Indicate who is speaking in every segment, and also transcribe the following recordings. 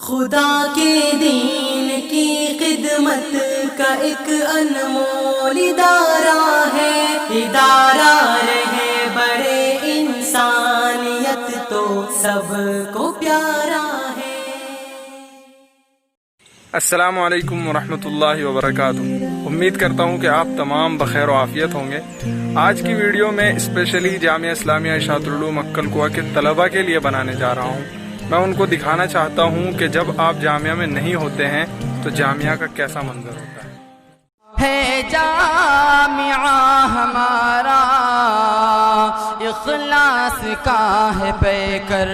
Speaker 1: خدا کے دین کی خدمت کا ایک انمول ادارہ ہے، ادارہ رہے بڑے انسانیت تو سب کو پیارا ہے۔
Speaker 2: السلام علیکم ورحمۃ اللہ وبرکاتہ۔ امید کرتا ہوں کہ آپ تمام بخیر و عافیت ہوں گے۔ آج کی ویڈیو میں اسپیشلی جامعہ اسلامیہ اشاعت العلوم عکل کوہ کے طلباء کے لیے بنانے جا رہا ہوں۔ میں ان کو دکھانا چاہتا ہوں کہ جب آپ جامعہ میں نہیں ہوتے ہیں تو جامعہ کا کیسا منظر ہوتا
Speaker 1: ہے جامعہ ہمارا اخلاص کا ہے پیکر،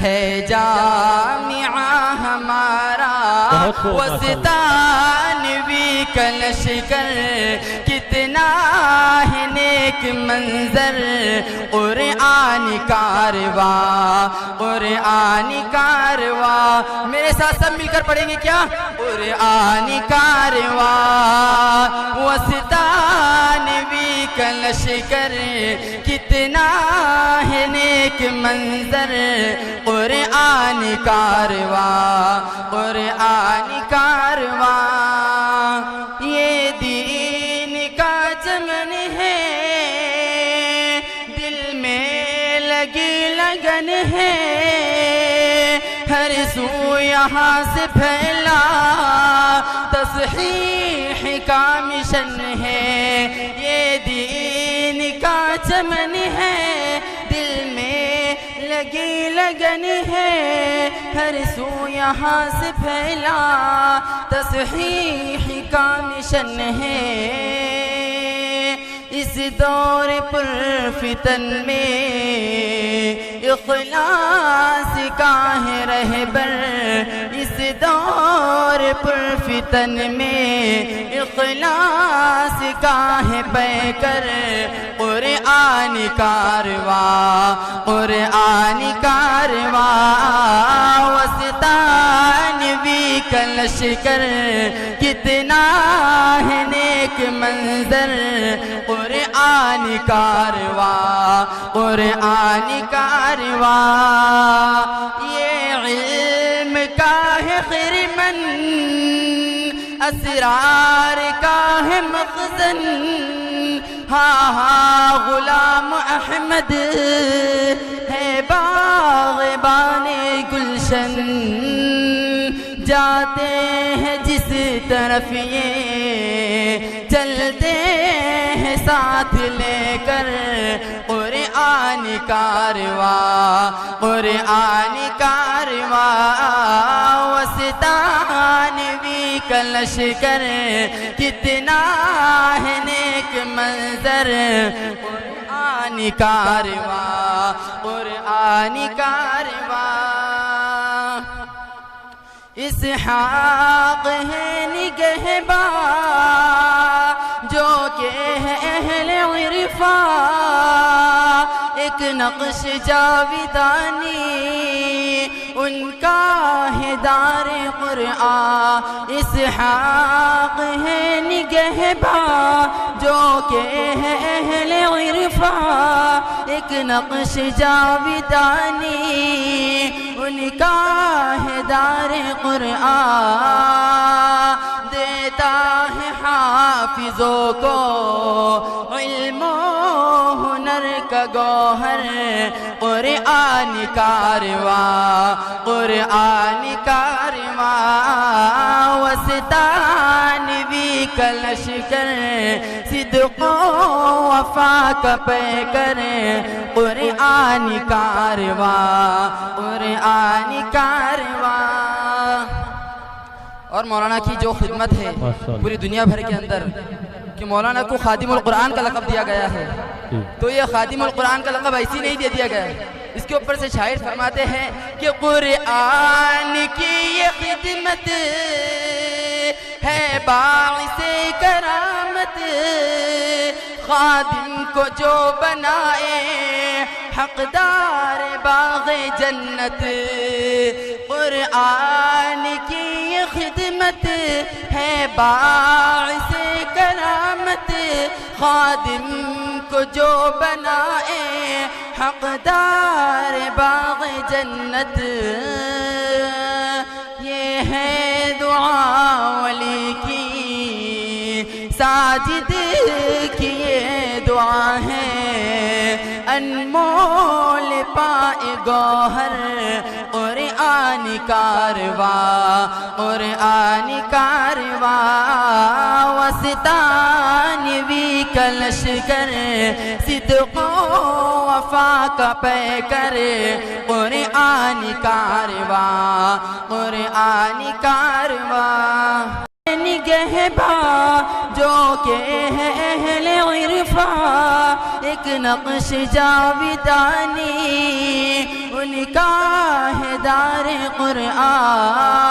Speaker 1: ہے جامعہ ہمارا وسطانوی کا لشکر، کتنا ہے نیک منظر، قرآن کارواں قرآن کارواں۔ میرے ساتھ سب مل کر پڑھیں گے کیا؟ قرآن کارواں وسطانوی کا لشکر، کتنا ہے نیک منظر، قرآن کارواں قرآن کارواں۔ یہ دین کا چمن ہے، دل میں لگی لگن ہے، ہر سو یہاں سے پھیلا تصحیح کا مشن ہے۔ یہ دین کا چمن ہے، دل میں لگی لگن ہے، ہر سو یہاں سے پھیلا تصحیح کا مشن ہے۔ اس دور پر فتن میں اخلاص کا ہے رہبر، اس دور پر فتن میں اخلاص کا ہے پیکر، قرآن کارواں قرآن کارواں وسطانوی کا لشکر، کتنا ہے نیک منظر، قرآن کارواں قرآن کارواں۔ یہ علم کا ہے خرمن، اسرار کا ہے مخزن، ہاں ہاں غلام احمد ہے باغبان گلشن، جاتے ہیں جس طرف یہ چلتے ہیں ساتھ لے کر، قرآن کارواں قرآن کارواں وسطانوی کا لشکر، کتنا ہے نیک منظر، قرآن کارواں قرآن کارواں۔ اسحاق ہے نگہباں جو کہ ہے اہل عرفاں، ایک نقش جاویدانی ان کا ہے دار قرآن۔ اسحاق ہے نگہباں جو کہ ہے اہل عرفاں، ایک نقش جاویدانی ان کا ہے دار قرآن، دیتا ہے حافظوں کو علم و ہنر کا گوہر، قرآن کارواں قرآن کارواں وسطانوی کا لشکر، صدق و وفا کا پیکر، قرآن کارواں قرآن کارواں۔ اور مولانا کی جو خدمت ہے پوری دنیا بھر کے اندر، کہ مولانا کو خادم القرآن کا لقب دیا گیا ہے، تو یہ خادم القرآن کا لقب ایسی نہیں دے دیا گیا ہے۔ اس کے اوپر سے شاعر فرماتے ہیں کہ قرآن کی یہ خدمت ہے باعث کرامت، خادم کو جو بنائے حقدار باغ جنت، قرآن کی یہ خدمت ہے باعث کرامت، خادم کو جو بنائے حقدار باغ جنت۔ دعا ولی کی، ساجد کی یہ دعا ہے، انمول پائے گوہر قرآن کارواں، قرآن کارواں، وستانوی کا لشکر، صدق و وفا کا پیکر، قرآن کارواں، قرآن کارواں، نگہباں جو کہ ہے اہل عرفاں، ایک نقش جاویدانی ان کا ہے دار قرآن،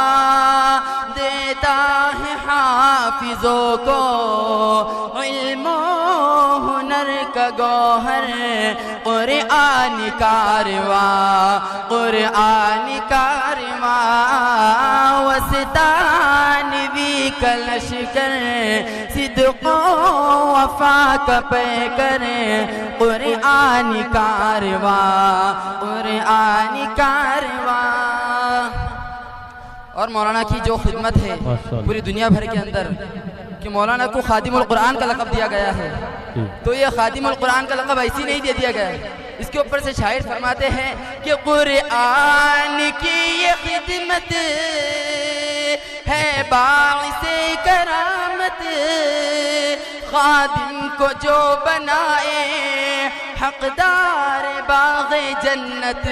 Speaker 1: دیتا ہے حافظوں کو علم و ہنر کا گوہر، قرآن کارواں، قرآن کارواں، وستانوی کا لشکر، صدق و وفا کا پیکر، قرآن کارواں، قرآن کارواں۔ اور مولانا کی جو خدمت ہے پوری دنیا بھر کے اندر کہ مولانا کو خادم القرآن کا لقب دیا گیا ہے، تو یہ خادم القرآن کا لقب ایسی نہیں دیا گیا ہے، اس کے اوپر سے شاعر فرماتے ہیں کہ قرآن کی یہ خدمت ہے باعث کرامت، خادم کو جو بنائے حقدار باغ جنت،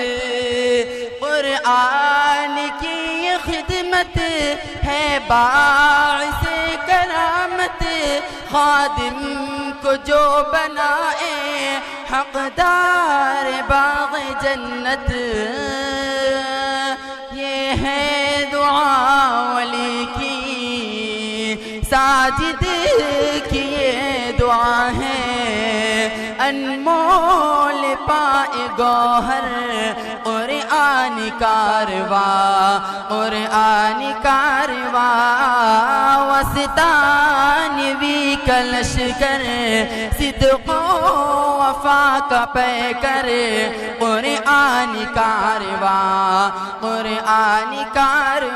Speaker 1: قرآن کی یہ خدمت ہے باعث کرامت، خادم کو جو بنائے حقدار باغ جنت، یہ ہے دعا ولی کی، ساجد کی یہ دعا ہے، انمول پائے گوہر قرآن کارواں، قرآن کارواں، وستانوی کا لشکر، صدق و وفا کا پیکر، قرآن کارواں، قرآن کارواں۔